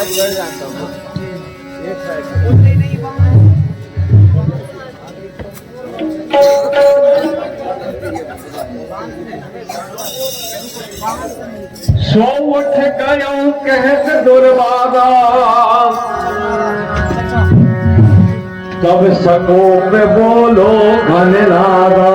सो उठ गयो कहत दुर्वादा तब सको पे बोलो घन लागा।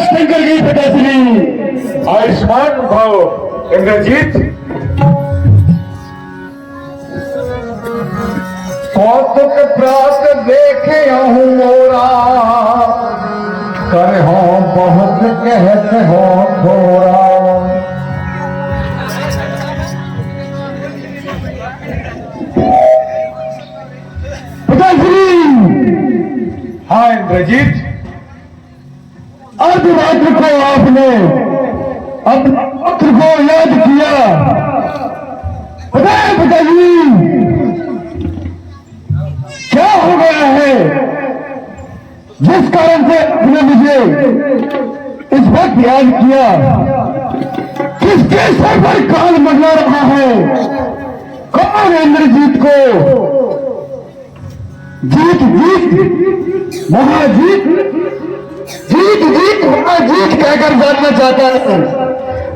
शंकर की पिताश्री आयुष्मान भाव इंद्रजीत कौतुक प्राप्त देखे हूँ मोरा कर हो बहुत कहते हो थोड़ा। पिताश्री हाँ इंद्रजीत अर्धरात्र को आपने अपने पुत्र को याद किया। बताए पिताजी क्या हो गया है जिस कारण से आपने मुझे इस वक्त याद किया? किसके सर पर काल मंडरा रहा है? कौन इंद्रजीत को जीत जीत महाजीत जीत जीत महाजीत कहकर जानना चाहता है?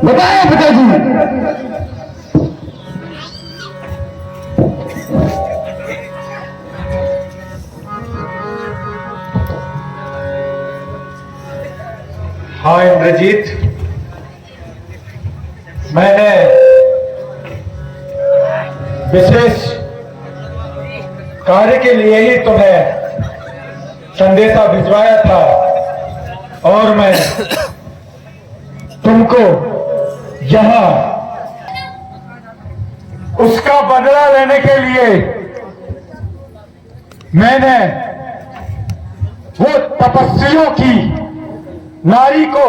बताया पिताजी। हाँ इंद्रजीत मैंने विशेष कार्य के लिए ही तुम्हें संदेशा भिजवाया था और मैं तुमको यहां उसका बदला लेने के लिए मैंने वो तपस्वियों की नारी को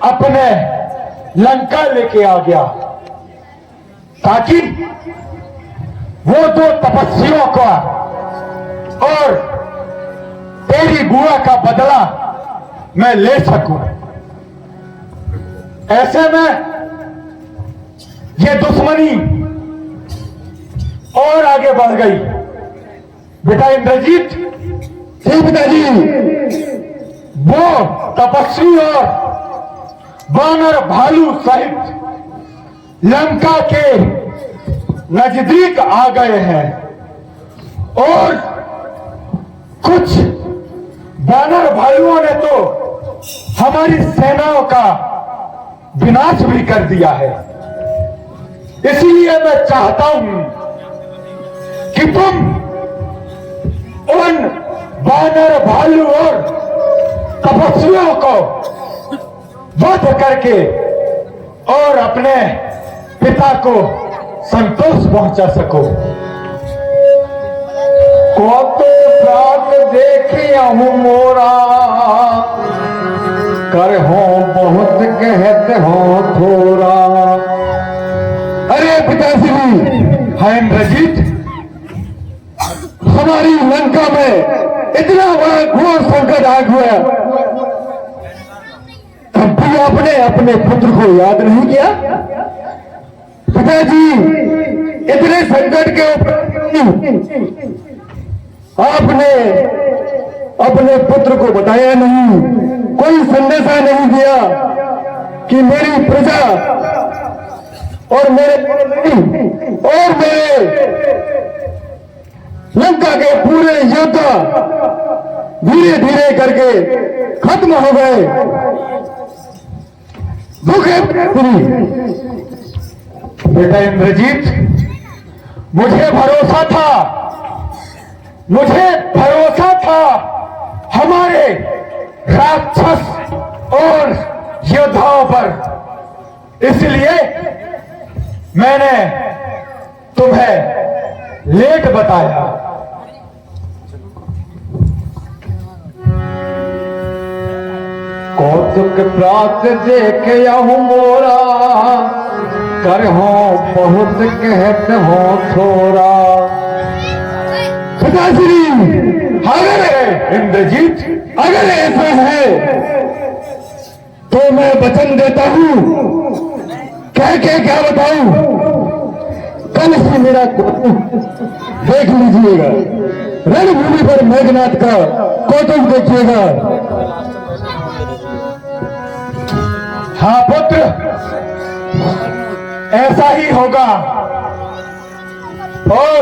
अपने लंका लेके आ गया ताकि वो दो तपस्वियों का और तेरी बुआ का बदला मैं ले सकूं। ऐसे में ये दुश्मनी और आगे बढ़ गई। बेटा इंद्रजीत जी पिताजी वो तपस्वी और वानर भालू सहित लंका के नजदीक आ गए हैं और कुछ वानर भालुओं ने तो हमारी सेनाओं का विनाश भी कर दिया है। इसलिए मैं चाहता हूं कि तुम उन वानर भालू और तपस्वियों को वध करके और अपने पिता को संतोष पहुंचा सको। कौतुक प्राप्त देखिया हूँ मोरा कर हो बहुत कहते हो थोड़ा। अरे पिताश्री हाँ इंद्रजीत हमारी लंका में इतना बड़ा घोर संकट आ गया तब भी आपने अपने पुत्र को याद नहीं किया? पिताजी इतने संकट के ऊपर आपने अपने पुत्र को बताया नहीं, कोई संदेशा नहीं दिया कि मेरी प्रजा और मेरे लंका के पूरे योद्धा धीरे धीरे करके खत्म हो गए। बेटा इंद्रजीत मुझे भरोसा था हमारे राक्षस और योद्धाओं पर, इसलिए मैंने तुम्हें लेट बताया। कौतुक प्राप्त देखे हूँ मोरा कर हो बहुत कहते हो थोड़ा। पिताश्री हारे इंद्रजीत अगर ऐसा है तो मैं वचन देता हूं, कह के क्या बताऊं, कल से मेरा देख लीजिएगा, रणभूमि पर मेघनाथ का कौतुक देखिएगा। हाँ पुत्र, ऐसा ही होगा। और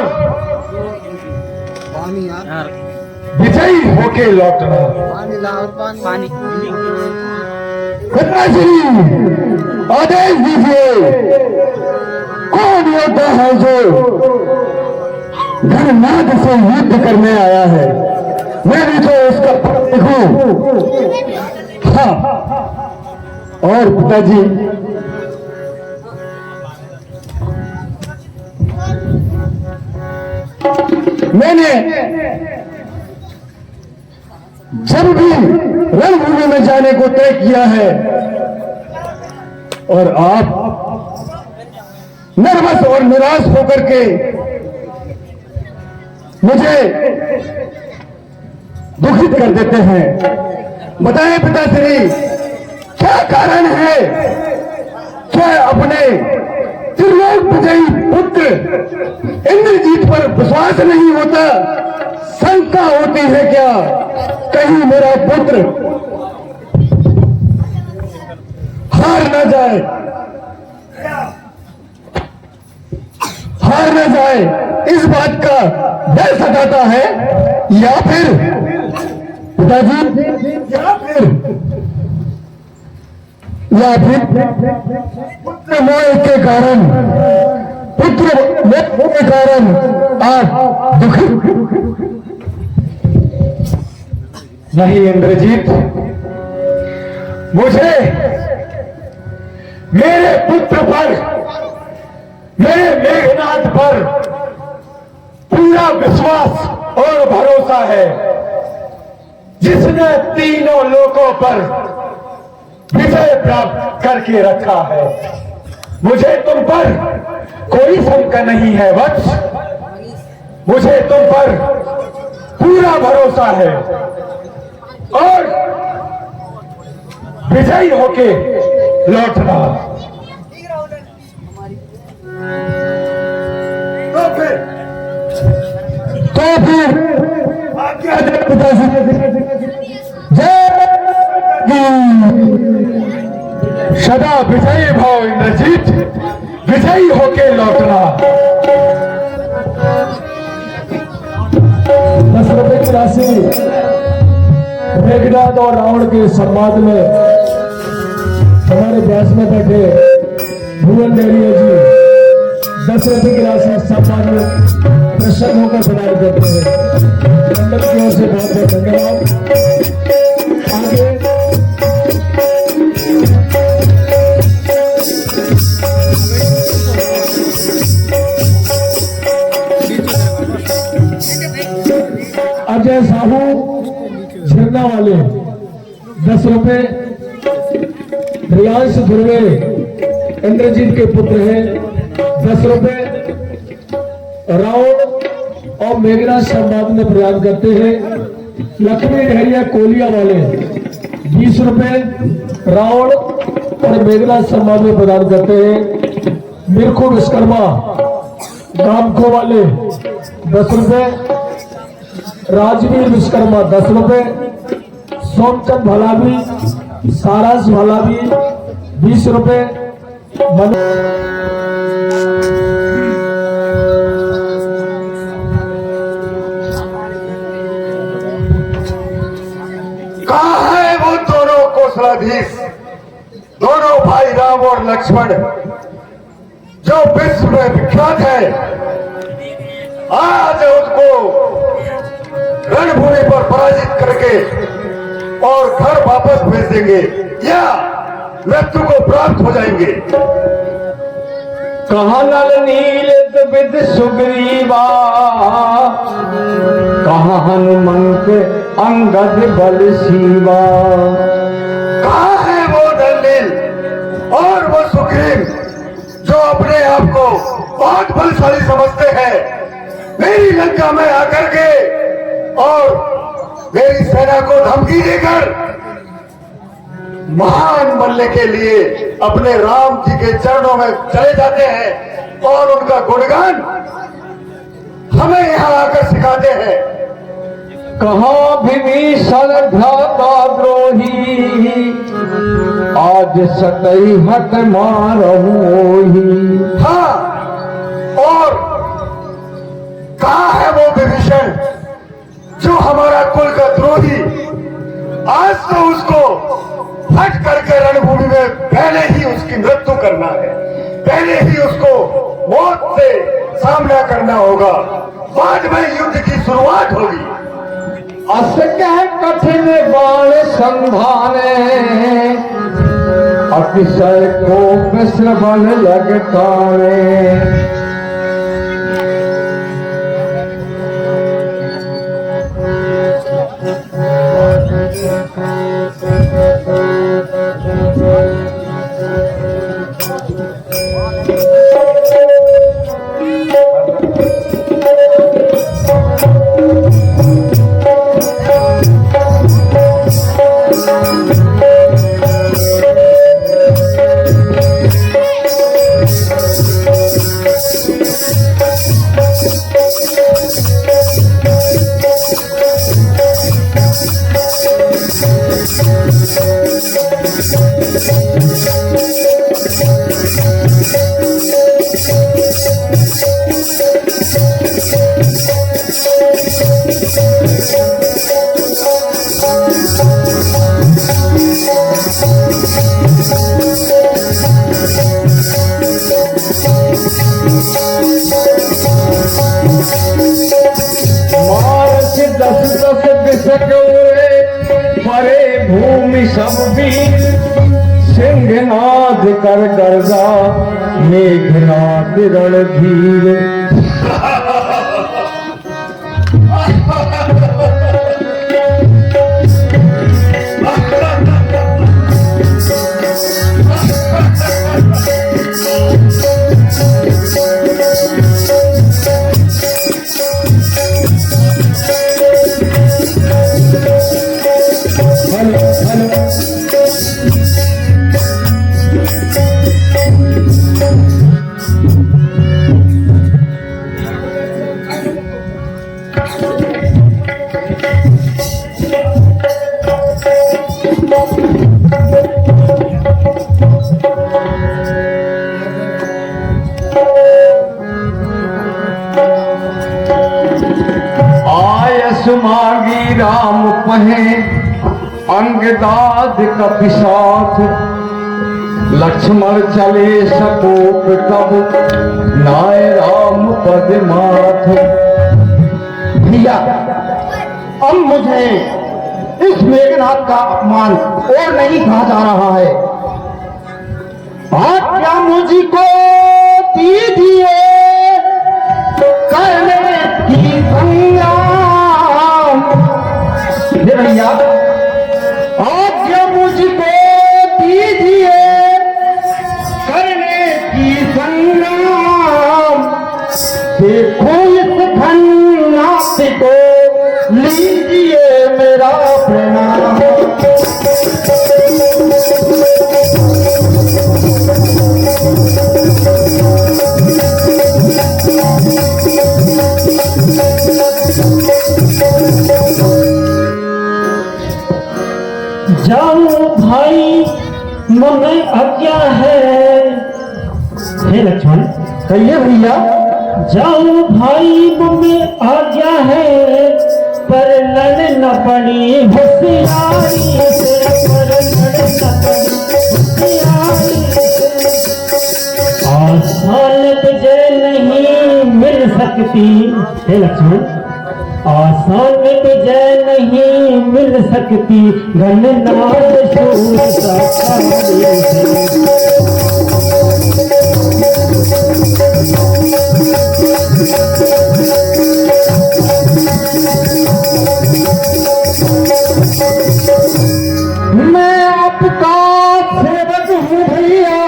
विजयी होके लौटना। पानी पिताश्री आदेश दीजिए, कौन योद्धा है जो घरनाथ से युद्ध करने आया है? मैं भी तो उसका देखूं। हाँ, और पिताजी मैंने जब भी रणभूमि में जाने को तय किया है, और आप नर्वस और निराश होकर के मुझे दुखित कर देते हैं। बताएं पिताश्री, क्या कारण है? क्या अपने त्रिलोक विजयी पुत्र इंद्रजीत पर विश्वास नहीं होता? शंका होती है क्या कहीं मेरा पुत्र हार न जाए, हार न जाए, इस बात का डर सताता है? या फिर पिताजी, या फिर पुत्र मोह के कारण, पुत्र मोह के कारण आप दुखी? नहीं इंद्रजीत, मुझे मेरे पुत्र पर, मेरे मेघनाथ पर पूरा विश्वास और भरोसा है, जिसने तीनों लोकों पर विजय प्राप्त करके रखा है। मुझे तुम पर कोई शंका नहीं है वत्स, मुझे तुम पर पूरा भरोसा है, और विजयी होके लौटना। तो फिर आज्ञा दे पिताजी, जय सदा विजयी भाव इंद्रजीत, विजयी होके लौटना। 10 रुपए की राशि मेघनाथ और रावण के संवाद में हमारे व्यास में बैठे भुवन डेरिया जी 10 रुपए की राशि सम्मान में प्रसन्न होकर प्रदान करते हैं। मंडल की ओर से बहुत बहुत धन्यवाद। आगे अजय साहू झरना वाले 10 रुपए, रियांश ध्रुवे इंद्रजीत के पुत्र हैं 10 रुपए, रावण और मेघनाथ संवाद में प्रदान करते हैं। लक्ष्मी ढहरिया कोलिया वाले 20 रुपए, रावण और मेघनाथ संवाद में प्रदान करते हैं। मिर्खो विश्वकर्मा गामखो वाले 10 रुपए, राजवीर विश्वकर्मा 10 रुपए, सोमचंद भलावी, सारांश भलावी 20 रुपए, कहाँ है वो दोनों कौशलाधीश, दोनों भाई राम और लक्ष्मण, जो विश्व में विख्यात है? आज उसको रणभूमि पर पराजित करके और घर वापस भेज देंगे, या मृत्यु को प्राप्त हो जाएंगे। कहा नल नील विद सुग्रीवा, कहा हनुमंत अंगद बल शिवा। कहा है वो नल नील और वो सुग्रीव, जो अपने आप को बहुत बलशाली समझते हैं, मेरी लंका में आकर के और मेरी सेना को धमकी देकर महान बनने के लिए अपने राम जी के चरणों में चले जाते हैं और उनका गुणगान हमें यहाँ आकर सिखाते हैं। कहाँ विभीषण भ्राता द्रोही, आज सतई हट मारहु। हाँ, और कहाँ है वो विभीषण जो हमारा कुल का द्रोही? आज तो उसको हट करके रणभूमि में पहले ही उसकी मृत्यु करना है, पहले ही उसको मौत से सामना करना होगा, बाद में युद्ध की शुरुआत होगी। अस कह कठिन बाण संधाने, अतिशय को मिश्र बल लगताने। परे भूमि सब भी सिंहनाद कर गर्जा, मेघनाद रणधीर। मागी राम पहे अंगदाद कपि साथ, लक्ष्मण चले सकोप तब नाय राम पद माथ। भैया, अब मुझे इस मेघनाथ का अपमान और नहीं कहा जा रहा है। आज्ञा मुझको दीजिए करने की संग्राम। भैया, आज्ञा मुझको दीजिए करने की संग्राम। देखो इस धन्नाथ को लीजिए मेरा प्रणाम। जाओ भाई मन आज्ञा है। हे लक्ष्मण, कहिए भैया। जाओ भाई में आज्ञा है, पर लड़ न पड़ी होशियारी से, पर लड़ न पड़ी होशियारी से। आसान विजय नहीं मिल सकती। हे लक्ष्मण, आसान विजय नहीं मिल सकती, गणनाथ शूर साकारी से। मैं आपका सेवक हूँ भैया,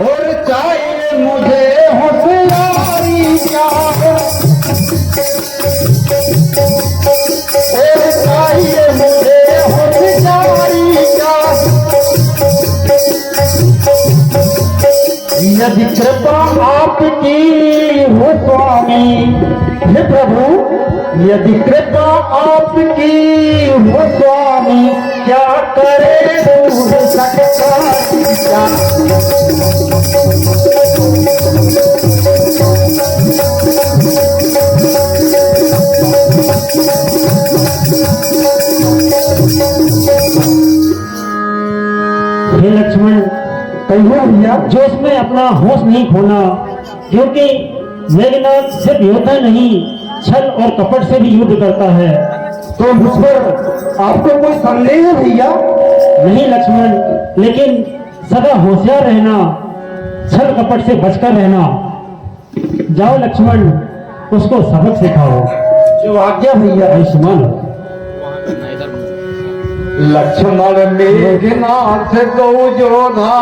और चाहिए मुझे होशियारी क्या, और चाहिए यदि कृपा आपकी हो स्वामी, हे प्रभु यदि कृपा आपकी हो स्वामी, क्या करे दूर सकता क्या। हे लक्ष्मण, कहिए भैया। जोश में अपना होश नहीं खोना, क्योंकि मेघनाथ सिर्फ योद्धा नहीं, छल और कपट से भी युद्ध करता है। तो मुझ पर आपको कोई संदेह है भैया? नहीं लक्ष्मण, लेकिन सदा होशियार रहना, छल कपट से बचकर रहना। जाओ लक्ष्मण, उसको सबक सिखाओ। जो आज्ञा भैया। आयुष्मान हो। लक्ष्मण मेघनाथ गौ जोधा,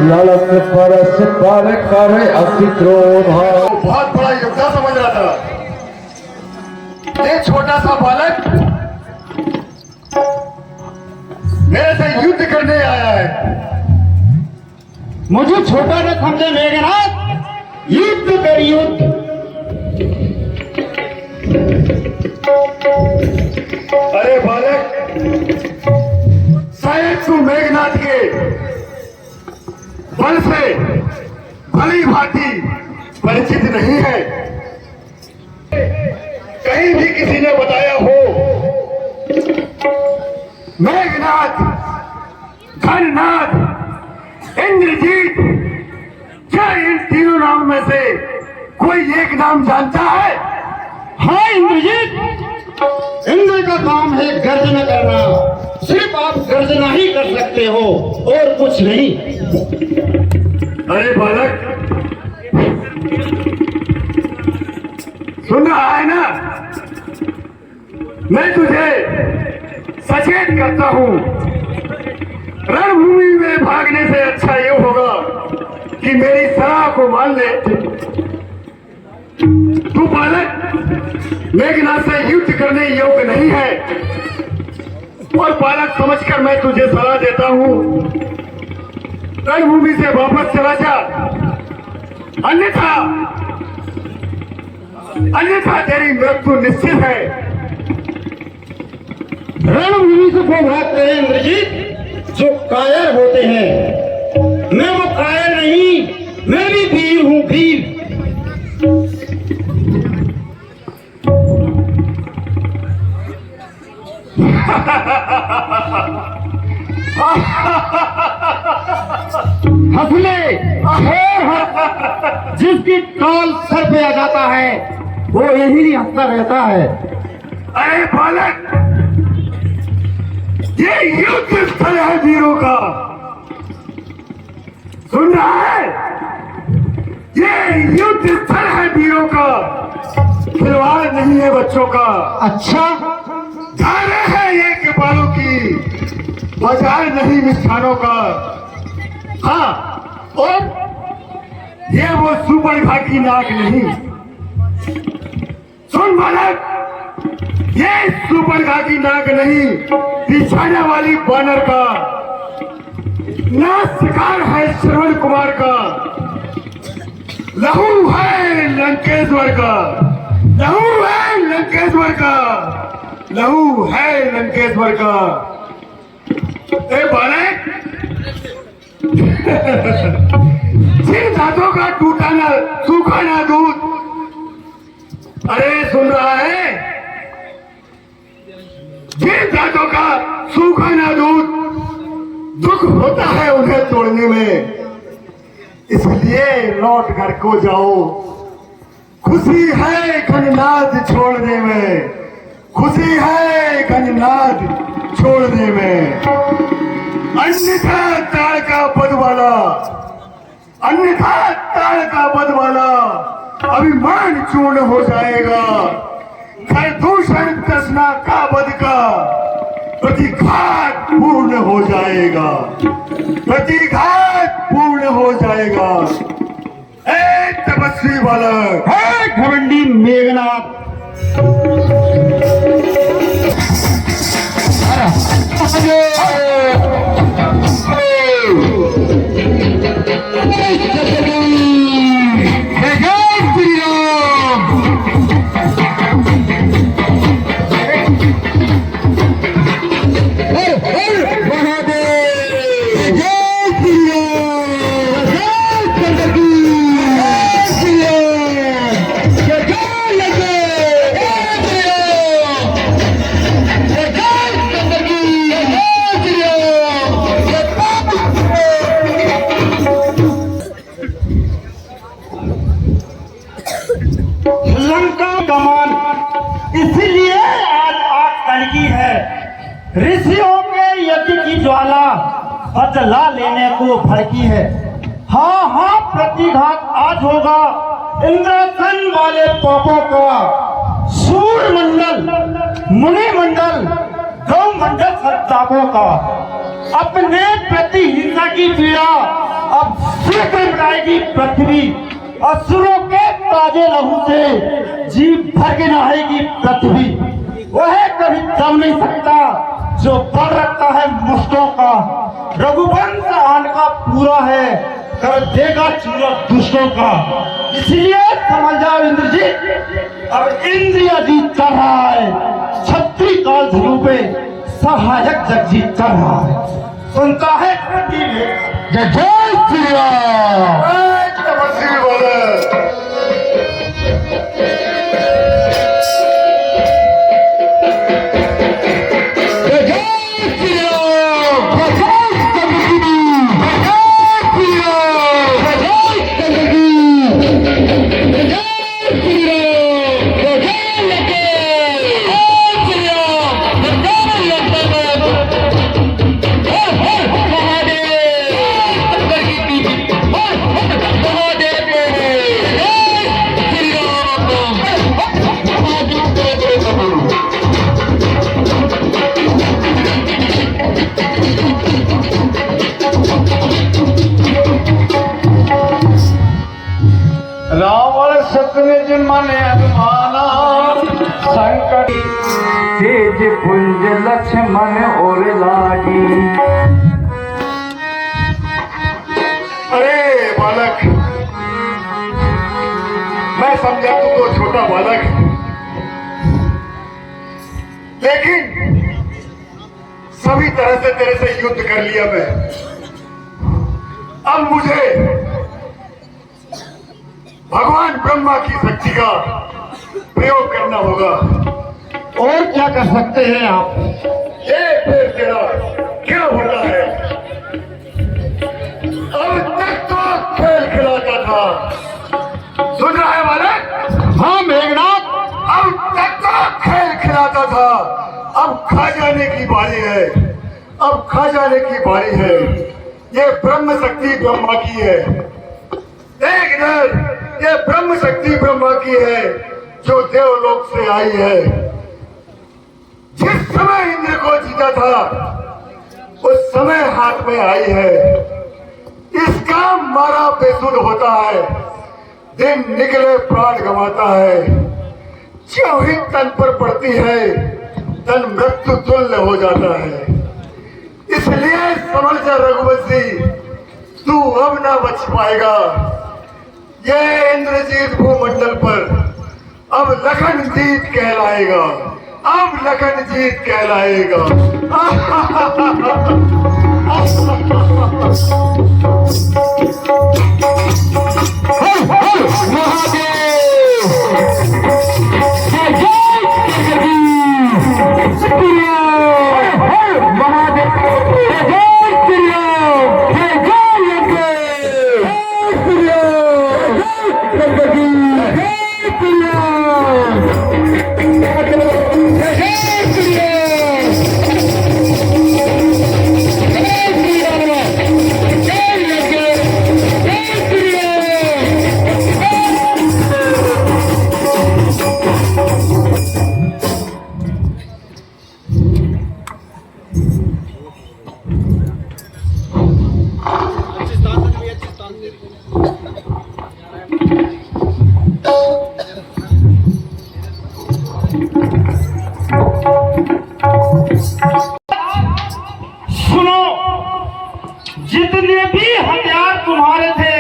लड़त परस पर कर अति क्रोधा। बहुत बड़ा योद्धा समझ रहा था, एक छोटा सा बालक मेरे से युद्ध करने आया है। मुझे छोटा न समझे मेघनाथ, युद्ध कर युद्ध। अरे बालक, शायद तू मेघनाथ के बल से भली भांति परिचित नहीं है। कहीं भी किसी ने बताया हो मेघनाथ, घननाथ, इंद्रजीत, क्या इन तीनों नाम में से कोई एक नाम जानता है? हाँ इंद्रजीत, इंद्र का काम है गर्जना करना, सिर्फ आप गर्जना ही कर सकते हो और कुछ नहीं। अरे बालक, सुन रहा है ना? मैं तुझे सचेत करता हूँ, रणभूमि में भागने से अच्छा ये होगा कि मेरी सलाह को मान ले। तू बालक मेघनाथ से युद्ध करने योग्य नहीं है, और बालक समझकर मैं तुझे सलाह देता हूँ, रणभूमि से वापस चला जा, अन्यथा तेरी मृत्यु निश्चित है। रणभूमि से वो भागते हैं इंद्रजीत जो कायर होते हैं। मैं वो कायर नहीं, मैं भी वीर हूँ, वीर। हंसले जिसकी टॉल सर पे आ जाता है वो यही हंसता रहता है। अरे बालक, ये युद्ध स्थल है वीरों का, सुन रहा है? ये युद्ध स्थल है वीरों का, खिलवाड़ नहीं है बच्चों का। अच्छा, धारे है ये कृपालों की, बाजार नहीं मिष्ठानों का। हाँ, और ये वो सुपर्णखा की नाक नहीं। सुन बालक, ये सुपर्णखा की नाक नहीं, बिछाने वाली बानर का ना शिकार है श्रवण कुमार का, लहू है लंकेश्वर का, लहू है लंकेश्वर का, लहू है लंकेश्वर का। ए बालक, जिन दांतों का टूटा ना सूखा ना दूध। अरे सुन रहा है? जिन दांतों का सूखा ना दूध, दुख होता है उन्हें तोड़ने में, इसलिए लौट घर को जाओ। खुशी है घननाद छोड़ने में, खुशी है घननाद छोड़ने में। अन्यथा ताड़ का बदवाला, अन्यथा ताड़ का बदवाला अभिमान चूर्ण हो जाएगा। दूषण तृष्णा का बद का प्रतिघात पूर्ण हो जाएगा, प्रतिघात पूर्ण हो जाएगा। ए तपस्वी बालक, है घमंडी मेघनाथ, बदला लेने को भड़की है। हाँ हाँ, प्रतिघात आज होगा इंद्रासन वाले पापों का, सूर्य मंडल, मुनि मंडल, गौ मंडल सत्तापों का। अपने प्रति हिंसा की पीड़ा अब सिर मिटाएगी पृथ्वी। असुरों के ताजे लहू से जी भर के नहाएगी पृथ्वी। वह कभी दम नहीं सकता जो बल रखता है मुष्टों का। रघुवंश आन का पूरा है, कर देगा चूरा दुष्टों का। इसलिए समझ जाओ इंद्रजीत, अब इंद्रिया जीत कर रहा है, छत्री काल धनु पे सहायक जगजीत कर रहा है। सुनता है जय जय श्री राम। तपस्वी बोले जय जय श्री राम। जय जय चंद्रगिरी। जय जय श्री राम। जय जय चंद्रगिरी। जय जय श्री राम। जय जय लगे। जय श्री राम। जय जय लगे। हर हर महादेव। चंद्रगिरी। हर हर महादेव। जय श्री राम। रावण सतनिज मन अनुमाना, संकट तेज पुंज लक्ष्मण और लागी। अरे बालक, मैं समझा तू तो छोटा बालक है, लेकिन सभी तरह से तेरे से युद्ध कर लिया मैं। अब मुझे भगवान ब्रह्मा की शक्ति का प्रयोग करना होगा। और क्या कर सकते हैं आप? ये फिर तेरा क्या होता है? अब तक तो खेल खिलाता था, सुन रहा है बालक? हाँ मेघनाथ। अब तक तो खेल खिलाता था, अब खा जाने की बारी है, अब खा जाने की बारी है। ये ब्रह्म शक्ति ब्रह्मा की है। देख इधर, ये ब्रह्म शक्ति ब्रह्मा की है जो देवलोक से आई है। जिस समय इंद्र को जीता था उस समय हाथ में आई है। इसका मारा बेसुध होता है, दिन निकले प्राण गंवाता है। जो ही तन पर पड़ती है तन मृत्यु तुल्य हो जाता है। इसलिए समझ जा रघुवंशी, तू अब ना बच पाएगा। ये इंद्रजीत भूमंडल पर अब लखन जीत कहलाएगा, अब लखन जीत कहलाएगा। सुनो, जितने भी हथियार तुम्हारे थे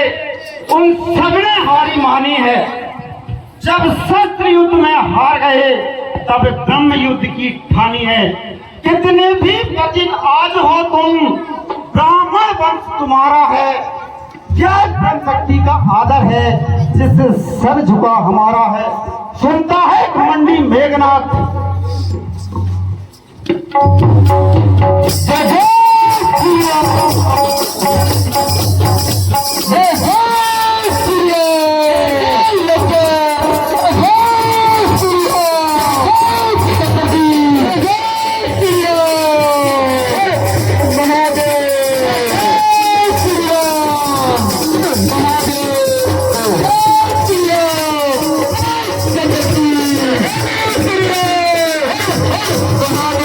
उन सबने हारी मानी है। जब शस्त्र युद्ध में हार गए तब ब्रह्म युद्ध की ठानी है। कितने भी कठिन आज हो तुम, ब्राह्मण वंश तुम्हारा है। क्या ब्रह्म शक्ति का आदर है जिससे सर झुका हमारा है। सुनता है घमंडी मेघनाथ। जय जय श्री राम। जय जय श्री राम। जय श्री राम। जय श्री राम। महादेव। तुम्हारे